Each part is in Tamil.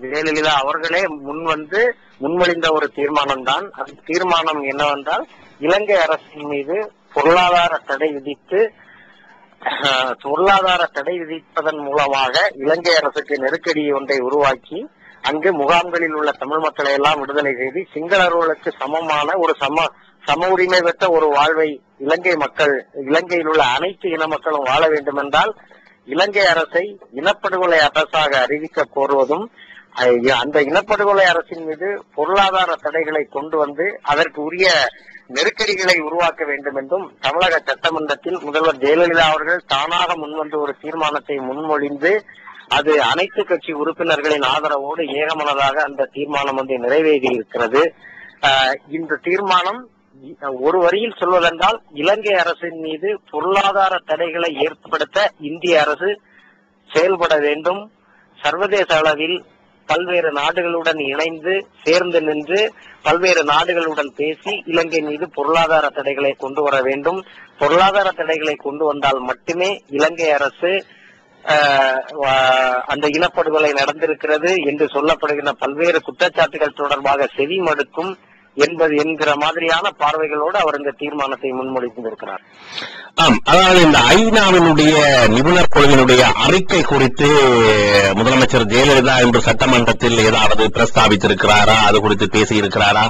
ஜெயலலிதா அவர்களே முன்மொழிந்த ஒரு தீர்மானம் தான். அந்த தீர்மானம் என்னவென்றால், இலங்கை அரசின் மீது பொருளாதார தடை விதிப்பதன் மூலமாக இலங்கை அரசுக்கு நெருக்கடி ஒன்றை உருவாக்கி அங்கு முகாம்களில் உள்ள தமிழ் மக்களை எல்லாம் விடுதலை செய்து சிங்களர்களுக்கு சமமான ஒரு சம உரிமை பெற்ற ஒரு வாழ்வை இலங்கையில் உள்ள அனைத்து இன மக்களும் வாழ வேண்டும் என்றால் இலங்கை அரசை இனப்படுகொலை அரசாக அறிவிக்க கோருவதும், அந்த இனப்படுகொலை அரசின் மீது பொருளாதார தடைகளை கொண்டு வந்து அதற்கு உரிய நெருக்கடிகளை உருவாக்க வேண்டும் என்றும் தமிழக சட்டமன்றத்தில் முதல்வர் ஜெயலலிதா அவர்கள் தானாக முன்வந்து ஒரு தீர்மானத்தை முன்மொழிந்து அது அனைத்து கட்சி உறுப்பினர்களின் ஆதரவோடு ஏகமனதாக அந்த தீர்மானம் நிறைவேறி இருக்கிறது. இந்த தீர்மானம் ஒரு வரியில் சொல்வதென்றால், இலங்கை அரசின் மீது பொருளாதார தடைகளை ஏற்படுத்த இந்திய அரசு செயல்பட வேண்டும். சர்வதேச அளவில் பல்வேறு நாடுகளுடன் இணைந்து சேர்ந்து நின்று பல்வேறு நாடுகளுடன் பேசி இலங்கை மீது பொருளாதார தடைகளை கொண்டு வர வேண்டும். பொருளாதார தடைகளை கொண்டு வந்தால் மட்டுமே இலங்கை அரசு அந்த இனப்படுகொலை நடந்திருக்கிறது என்று சொல்லப்படுகின்ற பல்வேறு குற்றச்சாட்டுகள் தொடர்பாக செவி மடுக்கும் என்கிற மாதிரியான பார்வைகளோடு அவர் இந்த தீர்மானத்தை முன்மொழிந்திருக்கிறார். அதாவது இந்த ஐநாவினுடைய நிபுணர் குழுவினுடைய அறிக்கை குறித்து முதலமைச்சர் ஜெயலலிதா இன்று சட்டமன்றத்தில் ஏதாவது பிரஸ்தாபித்திருக்கிறாரா? அது குறித்து பேசியிருக்கிறாரா?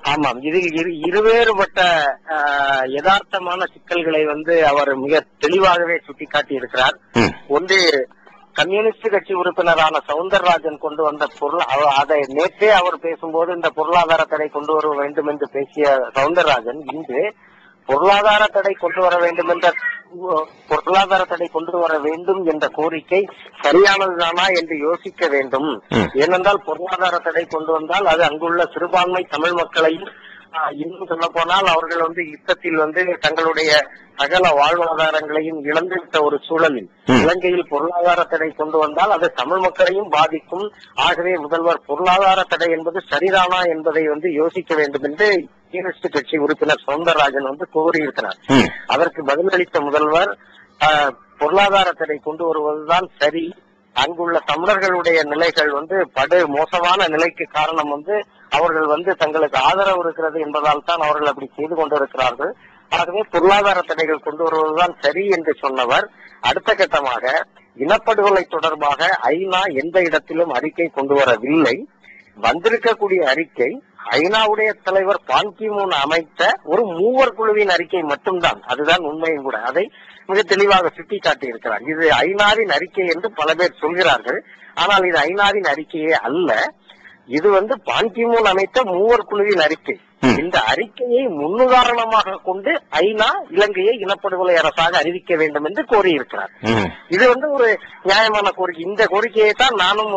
ஆமாம், இதில் இருவேறுபட்ட யதார்த்தமான சிக்கல்களை அவர் மிக தெளிவாகவே சுட்டிக்காட்டி இருக்கிறார். ஒன்று, கம்யூனிஸ்ட் கட்சி உறுப்பினரான சவுந்தரராஜன் கொண்டு வந்த அதை நேற்றே அவர் பேசும்போது இந்த பொருளாதார தடை கொண்டு வர வேண்டும் என்று பேசிய சவுந்தரராஜன் இன்று பொருளாதார தடை கொண்டு வர வேண்டும் என்ற கோரிக்கை சரியானதுதானா என்று யோசிக்க வேண்டும். ஏனென்றால் பொருளாதார தடை கொண்டு வந்தால் அது அங்குள்ள சிறுபான்மை தமிழ் மக்களையும், இன்னும் சொல்ல போனால் அவர்கள் யுத்தத்தில் தங்களுடைய சகல வாழ்வாதாரங்களையும் இழந்துவிட்ட ஒரு சூழலில் இலங்கையில் பொருளாதார தடை கொண்டு வந்தால் அது தமிழ் மக்களையும் பாதிக்கும். ஆகவே முதல்வர் பொருளாதார தடை என்பது சரிதானா என்பதை யோசிக்க வேண்டும் என்று கம்யூனிஸ்ட் கட்சி உறுப்பினர் சவுந்தரராஜன் கோரியிருக்கிறார். அதற்கு பதிலளித்த முதல்வர், பொருளாதார தடை கொண்டு வருவதுதான் சரி, அங்குள்ள தமிழர்களுடைய நிலைகள் படு மோசமான நிலைக்கு காரணம் அவர்கள் தங்களுக்கு ஆதரவு இருக்கிறது என்பதால் தான் அவர்கள் அப்படி செய்து கொண்டிருக்கிறார்கள். ஆகவே பொருளாதார தடைகள் கொண்டு வருவதுதான் சரி என்று சொன்னவர், அடுத்த கட்டமாக இனப்படுகொலை தொடர்பாக ஐநா எந்த இடத்திலும் அறிக்கை கொண்டு வரவில்லை. வந்திருக்கக்கூடிய அறிக்கை ஐநாவுடைய தலைவர் பான் கி மூன் அமைத்த ஒரு மூவர் குழுவின் அறிக்கை மட்டும்தான். அதுதான் உண்மையும் கூட. அதை மிக தெளிவாக சுட்டிக்காட்டி இருக்கிறார். இது ஐநாவின் அறிக்கை என்று பல பேர் சொல்கிறார்கள். ஆனால் இது ஐநாவின் அறிக்கையே அல்ல. இது பான் கி மூன் அமைத்த மூவர் குழுவின் அறிக்கை. இந்த அறிக்கையை முன்னுதாரணமாக கொண்டு ஐநா இலங்கையை இனப்படுகொலை அரசாக அறிவிக்க வேண்டும் என்று கோரியிருக்கிறார். இது ஒரு நியாயமான கோரிக்கை. இந்த கோரிக்கையை தான் நானும்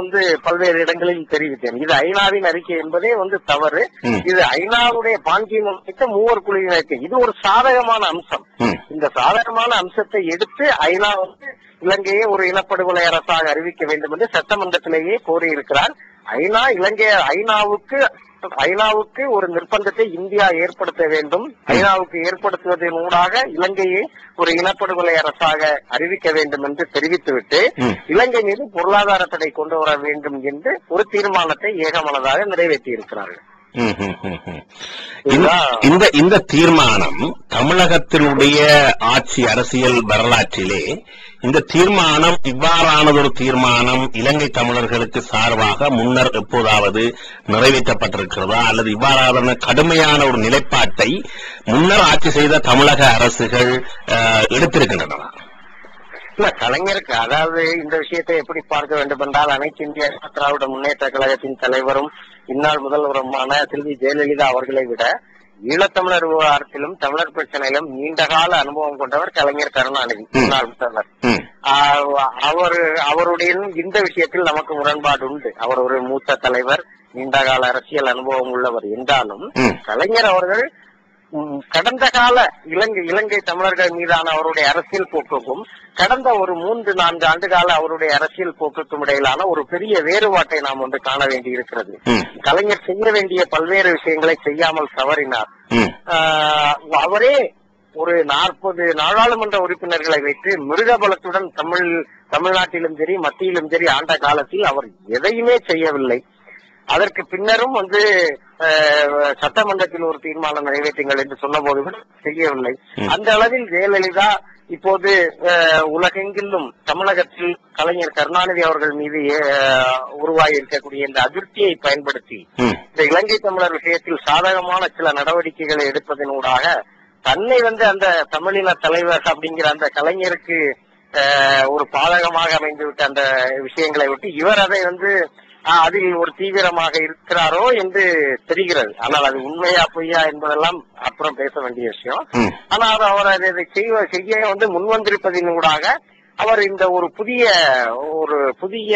பல்வேறு இடங்களில் தெரிவித்தேன். இது ஐநாவின் அறிக்கை என்பதே தவறு. இது ஐநாவுடைய பான் கி மூன் அமைத்த மூவர் குழுவின் அறிக்கை. இது ஒரு சாதகமான அம்சம். இந்த சாதகமான அம்சத்தை எடுத்து ஐநா இலங்கையை ஒரு இனப்படுகொலை அரசாக அறிவிக்க வேண்டும் என்று சட்டமன்றத்திலேயே கோரியிருக்கிறார். ஐநாவுக்கு ஒரு நிர்பந்தத்தை இந்தியா ஏற்படுத்த வேண்டும். ஐநாவுக்கு ஏற்படுத்துவதன் ஊடாக இலங்கையை ஒரு இனப்படுகொலை அரசாக அறிவிக்க வேண்டும் என்று தெரிவித்துவிட்டு இலங்கை மீது பொருளாதார தடை கொண்டு வர வேண்டும் என்று ஒரு தீர்மானத்தை ஏகமனதாக நிறைவேற்றி இருக்கிறார்கள். இந்த தீர்மானம் தமிழகத்தினுடைய ஆட்சி அரசியல் வரலாற்றிலே இந்த தீர்மானம் இவ்வாறானதொரு தீர்மானம் இலங்கை தமிழர்களுக்கு சார்பாக முன்னர் எப்போதாவது நிறைவேற்றப்பட்டிருக்கிறதா, அல்லது இவ்வாறான கடுமையான ஒரு நிலைப்பாட்டை முன்னர் ஆட்சி செய்த தமிழக அரசுகள் எடுத்திருக்கின்றன? இல்ல, கலைஞருக்கு அதாவது இந்த விஷயத்தை எப்படி பார்க்க வேண்டும் என்றால், அனைத்து இந்திய திராவிட முன்னேற்ற கழகத்தின் தலைவரும் இந்நாள் முதல்வருமான செல்வி ஜெயலலிதா அவர்களை விட ஈழத்தமிழர் விவகாரத்திலும் தமிழர் பிரச்சனையிலும் நீண்டகால அனுபவம் கொண்டவர் கலைஞர் கருணாநிதி முன்னாள் முதல்வர். அவருடைய இந்த விஷயத்தில் நமக்கு முரண்பாடு உண்டு. அவர் ஒரு மூத்த தலைவர், நீண்டகால அரசியல் அனுபவம் உள்ளவர் என்றாலும் கலைஞர் அவர்கள் கடந்த கால இலங்கை தமிழர்கள் மீதான அவருடைய அரசியல் போக்குக்கும் கடந்த ஒரு 3-4 ஆண்டு கால அவருடைய அரசியல் போக்குக்கும் இடையிலான ஒரு பெரிய வேறுபாட்டை நாம் காண வேண்டி இருக்கிறது. கலைஞர் செய்ய வேண்டிய பல்வேறு விஷயங்களை செய்யாமல் தவறினார். அவரே ஒரு 40 நாடாளுமன்ற உறுப்பினர்களை வைத்து மிருகபலத்துடன் தமிழ்நாட்டிலும் சரி மத்தியிலும் சரி ஆண்ட காலத்தில் அவர் எதையுமே செய்யவில்லை. அதற்கு பின்னரும் சட்டமன்றத்தில் ஒரு தீர்மானம் நிறைவேற்றுங்கள் என்று சொன்ன போது கூட செய்யவில்லை. அந்த அளவில் ஜெயலலிதா இப்போது உலகெங்கிலும் தமிழகத்தில் கலைஞர் கருணாநிதி அவர்கள் மீது உருவாகி இருக்கக்கூடிய இந்த அதிருப்தியை பயன்படுத்தி இந்த இலங்கை தமிழர் விஷயத்தில் சாதகமான சில நடவடிக்கைகளை எடுப்பதனூடாக தன்னை அந்த தமிழின தலைவர் அப்படிங்கிற அந்த கலைஞருக்கு ஒரு பாதகமாக அமைந்துவிட்ட அந்த விஷயங்களை விட்டு இவர் அதை அதில் ஒரு தீவிரமாக இருக்கிறாரோ என்று தெரிகிறது. ஆனால் அது உண்மையா பொய்யா என்பதெல்லாம் அப்புறம் பேச வேண்டிய விஷயம். ஆனால் அவர் அதை செய்ய முன்வந்திருப்பதின் ஊடாக அவர் இந்த ஒரு புதிய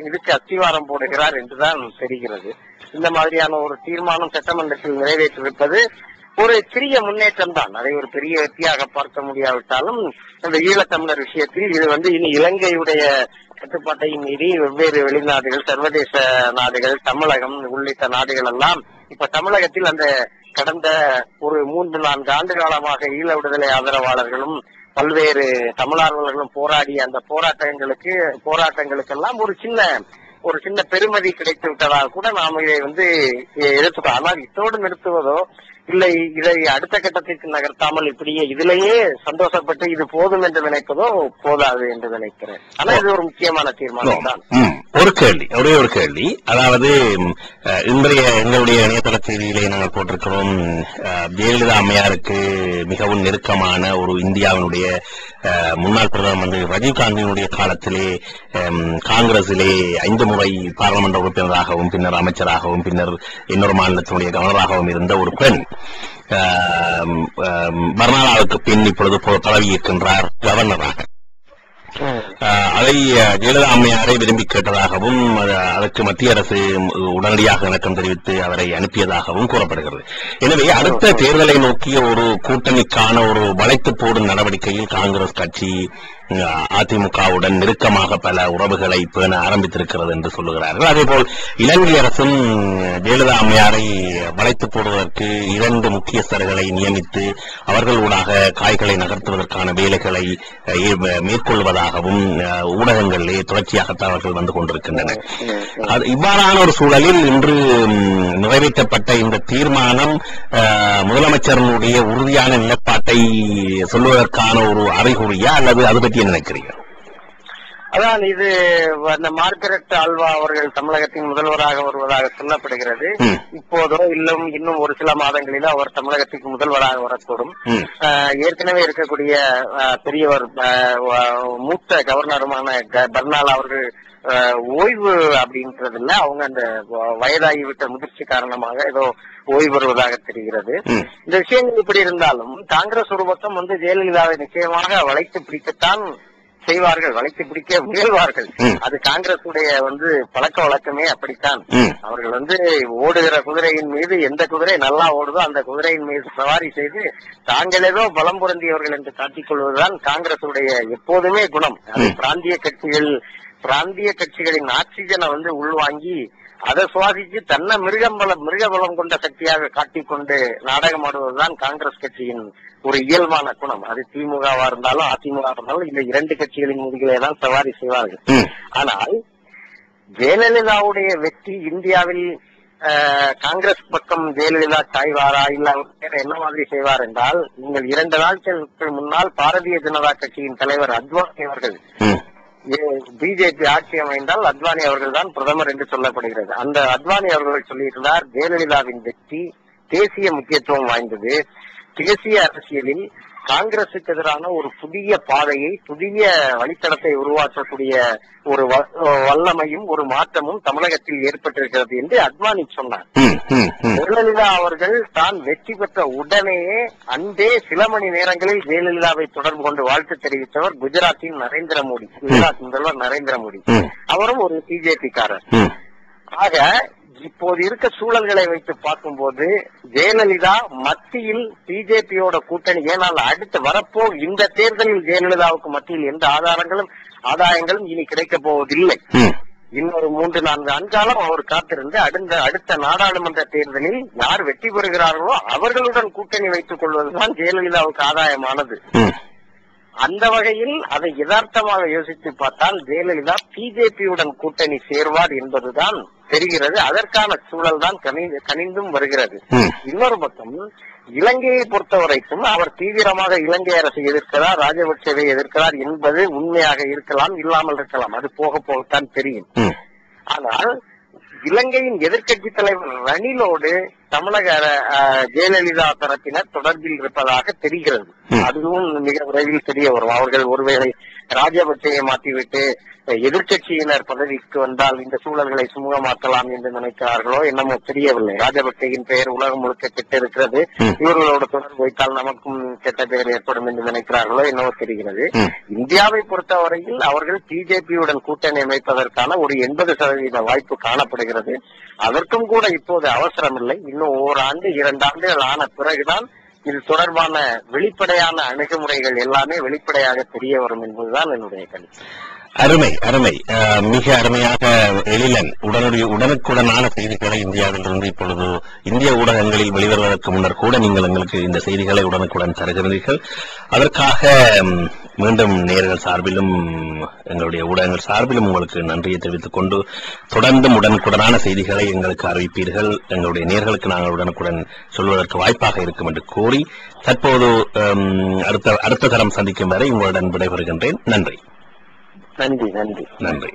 இதுக்கு அஸ்திவாரம் போடுகிறார் என்றுதான் தெரிகிறது. இந்த மாதிரியான ஒரு தீர்மானம் சட்டமன்றத்தில் நிறைவேற்றிருப்பது ஒரு சிறிய முன்னேற்றம் தான். அதை ஒரு பெரிய வெற்றியாக பார்க்க முடியாவிட்டாலும் இந்த ஈழத்தமிழர் விஷயத்தில் இது இனி இலங்கையுடைய கட்டுப்பாட்டை மீறி வெவ்வேறு வெளிநாடுகள், சர்வதேச நாடுகள், தமிழகம் உள்ளிட்ட நாடுகள் எல்லாம் இப்ப தமிழகத்தில் அந்த கடந்த ஒரு 3-4 ஆண்டு காலமாக ஈழ விடுதலை ஆதரவாளர்களும் பல்வேறு தமிழார்வலர்களும் போராடிய அந்த போராட்டங்களுக்கெல்லாம் ஒரு சின்ன பெருமதி கிடைத்து விட்டதாக கூட நாம் இதை எடுத்துக்கோ. ஆனால் இதோடு நிறுத்துவதோ இல்லை இதை அடுத்த கட்டத்திற்கு நகர்த்தாமல் இப்படியே இதிலேயே சந்தோஷப்பட்டு இது போதும் என்று நினைப்பதோ போதாது என்று நினைக்கிறேன். ஆனா இது ஒரு முக்கியமான தீர்மானம் தான். ஒரே ஒரு கேள்வி, அதாவது இன்றைய எங்களுடைய இணையதள செய்தியிலே நாங்கள் போட்டிருக்கிறோம், ஜெயலலிதா அம்மையாருக்கு மிகவும் நெருக்கமான ஒரு இந்தியாவினுடைய முன்னாள் பிரதமர் மந்திரி ராஜீவ்காந்தியினுடைய காலத்திலே காங்கிரசிலே 5 முறை பாராளுமன்ற உறுப்பினராகவும் பின்னர் அமைச்சராகவும் பின்னர் இன்னொரு மாநிலத்தினுடைய கவர்னராகவும் இருந்த ஒரு பெண் பர்னாலாவுக்கு பின் இப்பொழுது பதவியேற்கின்றார் கவர்னராக. அதை ஜெயலலிதா அம்மையாரை விரும்பி கேட்டதாகவும் அதற்கு மத்திய அரசு உடனடியாக இணக்கம் தெரிவித்து அவரை அனுப்பியதாகவும் கூறப்படுகிறது. எனவே அடுத்த தேர்தலை நோக்கிய ஒரு கூட்டணிக்கான ஒரு வளைத்து போடும் நடவடிக்கையில் காங்கிரஸ் கட்சி அதிமுகவுடன் நெருக்கமாக பல உறவுகளை பேண ஆரம்பித்திருக்கிறது என்று சொல்லுகிறார்கள். அதேபோல் இலங்கை அரசும் ஜெயலலிதா அம்மையாரை வளைத்து போடுவதற்கு 2 முக்கியஸ்தர்களை நியமித்து அவர்களூடாக காய்களை நகர்த்துவதற்கான வேலைகளை மேற்கொள்வதாகவும் ஊடகங்களிலே தொடர்ச்சியாக தகவல்கள் வந்து கொண்டிருக்கின்றன. இவ்வாறான ஒரு சூழலில் இன்று நிறைவேற்றப்பட்ட இந்த தீர்மானம் முதலமைச்சருடைய உறுதியான நிலைப்பாட்டை சொல்வதற்கான ஒரு அறிகுறியா அல்லது அது பற்றி நினைக்கிறீங்க? அதான் இது மார்கரெட் ஆல்வா அவர்கள் தமிழகத்தின் முதல்வராக வருவதாக சொல்லப்படுகிறது. இப்போதோ இன்னும் ஒரு சில மாதங்களிலோ அவர் தமிழகத்துக்கு முதல்வராக வரக்கூடும். ஏற்கனவே இருக்கக்கூடிய பெரியவர் மூத்த கவர்னருமான பர்னாலா அவர்கள் ஓய்வு அப்படின்றது இல்ல, அவங்க அந்த வயதாகிவிட்ட முதிர்ச்சி காரணமாக ஏதோ ஓய்வு பெறுவதாக தெரிகிறது. இந்த விஷயங்கள் இப்படி இருந்தாலும் காங்கிரஸ் ஒரு பக்கம் ஜெயலலிதாவை நிச்சயமாக வளைத்து பிடிக்கத்தான் செய்வார்கள், வளைத்து பிடிக்க முயல்வார்கள். அது காங்கிரஸ் உடைய பழக்க வழக்கமே அப்படித்தான். அவர்கள் ஓடுகிற குதிரையின் மீது எந்த குதிரை நல்லா ஓடுதோ அந்த குதிரையின் மீது சவாரி செய்து தாங்கள் ஏதோ பலம் பொருந்தியவர்கள் என்று காட்டிக் கொள்வதுதான் காங்கிரஸ் உடைய எப்போதுமே குணம். அது பிராந்திய கட்சிகளின் ஆக்சிஜனை உள்வாங்கி அதை சுவாசிச்சு தன்னை மிருகபலம் கொண்ட சக்தியாக காட்டிக்கொண்டு நாடகமாடுவதுதான் காங்கிரஸ் கட்சியின் ஒரு இயல்பான குணம். அது திமுகவா இருந்தாலும் அதிமுக இருந்தாலும் இந்த 2 கட்சிகளின் முதுகிலே தான் சவாரி செய்வார்கள். ஆனால் ஜெயலலிதாவுடைய வெற்றி இந்தியாவில் காங்கிரஸ் பக்கம் ஜெயலலிதா சாய்வாரா இல்ல என்ன மாதிரி செய்வார் என்றால், நீங்கள் 2 நாட்களுக்கு முன்னால் பாரதிய ஜனதா கட்சியின் தலைவர் அத்வானி அவர்கள் பிஜேபி ஆட்சி அமைந்தால் அத்வானி அவர்கள் தான் பிரதமர் என்று சொல்லப்படுகிறது. அந்த அத்வானி அவர்கள் சொல்லியிருந்தார், ஜெயலலிதாவின் வெற்றி தேசிய முக்கியத்துவம் வாய்ந்தது. தேசிய அரசியலில் காங்கிரசுக்கு எதிரான ஒரு புதிய பாதையை, புதிய வழித்தடத்தை உருவாக்கக்கூடிய ஒரு வல்லமையும் ஒரு மாற்றமும் தமிழகத்தில் ஏற்பட்டிருக்கிறது என்று அத்வானி சொன்னார். ஜெயலலிதா அவர்கள் தான் வெற்றி பெற்ற உடனேயே அன்றே சில மணி நேரங்களில் ஜெயலலிதாவை தொடர்பு கொண்டு வாழ்த்து தெரிவித்தவர் குஜராத்தின் குஜராத் முதல்வர் நரேந்திர மோடி. அவரும் ஒரு பிஜேபி காரர். ஆக இப்போது இருக்க சூழல்களை வைத்து பார்க்கும்போது ஜெயலலிதா மத்தியில் பிஜேபியோட கூட்டணி, ஏனால் அடுத்து வரப்போ இந்த தேர்தலில் ஜெயலலிதாவுக்கு மத்தியில் எந்த ஆதாயங்களும் இனி கிடைக்கப் போவதில்லை. இன்னொரு 3-4 ஆண்காலம் அவர் காத்திருந்து அடுத்த நாடாளுமன்ற தேர்தலில் யார் வெற்றி பெறுகிறார்களோ அவர்களுடன் கூட்டணி வைத்துக் கொள்வதுதான் ஜெயலலிதாவுக்கு ஆதாயமானது. அந்த வகையில் அதை யதார்த்தமாக யோசித்து பார்த்தால் ஜெயலலிதா பிஜேபியுடன் கூட்டணி சேர்வார் என்பதுதான் தெரிகிறது. அதற்கான சூழல் தான் கனிந்தும் வருகிறது. இன்னொரு பக்கம் இலங்கையை பொறுத்தவரைக்கும் அவர் தீவிரமாக இலங்கை அரசை எதிர்க்கிறார், ராஜபக்சேவை எதிர்க்கிறார் என்பது உண்மையாக இருக்கலாம், இல்லாமல் இருக்கலாம். அது போக போகத்தான் தெரியும். ஆனால் இலங்கையின் எதிர்க்கட்சி தலைவர் ரணிலோடு தமிழக ஜெயலலிதா தரப்பினர் தொடர்பில் இருப்பதாக தெரிகிறது. அதுவும் மிக விரைவில் தெரிய வரும். அவர்கள் ஒருவேளை ராஜபக்சேயை மாற்றிவிட்டு எதிர்க்கட்சியினர் பதவிக்கு வந்தால் இந்த சூழல்களை சுமூகமாக்கலாம் என்று நினைக்கிறார்களோ என்னமோ தெரியவில்லை. ராஜபக்சேயின் பெயர் உலகம் முழுக்க கெட்டு இருக்கிறது, இவர்களோடு தொடர்பு வைத்தால் நமக்கும் கெட்ட பெயர் ஏற்படும் என்று நினைக்கிறார்களோ என்னவோ தெரிகிறது. இந்தியாவை பொறுத்தவரையில் அவர்கள் பிஜேபியுடன் கூட்டணி அமைப்பதற்கான ஒரு 80% வாய்ப்பு காணப்படுகிறது. அதற்கும் கூட இப்போது அவசரம் இல்லை. இன்னும் 1 ஆண்டு 2 ஆண்டுகள் ஆன பிறகுதான் இது தொடர்பான வெளிப்படையான அணுகுமுறைகள் எல்லாமே வெளிப்படையாக தெரிய வரும் என்பதுதான் என்னுடைய கருத்து. அருமை அருமை. மிக அருமையாக எழிலன் உடனுக்குடனான செய்திகளை இந்தியாவிலிருந்து இப்பொழுது இந்திய ஊடகங்களில் வெளிவருவதற்கு முன்னர் கூட நீங்கள் எங்களுக்கு இந்த செய்திகளை உடனுக்குடன் தருகிறீர்கள். அதற்காக மீண்டும் நேயர்கள் சார்பிலும் எங்களுடைய ஊடகங்கள் சார்பிலும் உங்களுக்கு நன்றியை தெரிவித்துக் கொண்டு தொடர்ந்து உடனுக்குடனான செய்திகளை எங்களுக்கு அறிவிப்பீர்கள். எங்களுடைய நேயர்களுக்கு நாங்கள் உடனுக்குடன் சொல்வதற்கு வாய்ப்பாக இருக்கும் என்று கூறி தற்போது அடுத்த தரம் சந்திக்கும் வரை உங்களுடன் விடைபெறுகின்றேன். நன்றி. நன்றி.